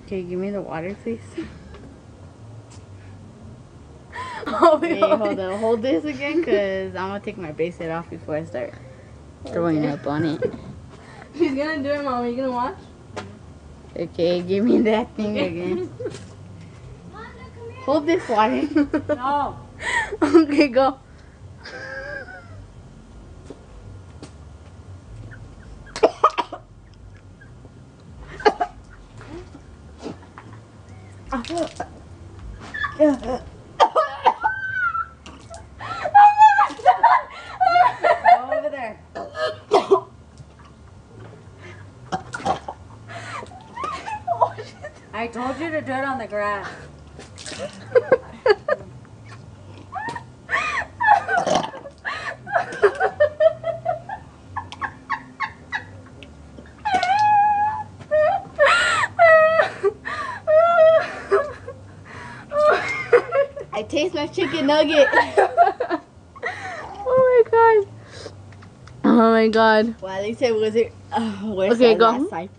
Okay, give me the water, please. Wait, Hold on. Hold this again, because I'm going to take my bracelet off before I start throwing up on it. She's gonna do it, Mom. Are you gonna watch? Okay, give me that thing again. Hold this water. No. Okay, go. Over there. I told you to do it on the grass. I taste my chicken nugget. Oh my god. Oh my god. Well, at least it wasn't. Okay, go. Last time.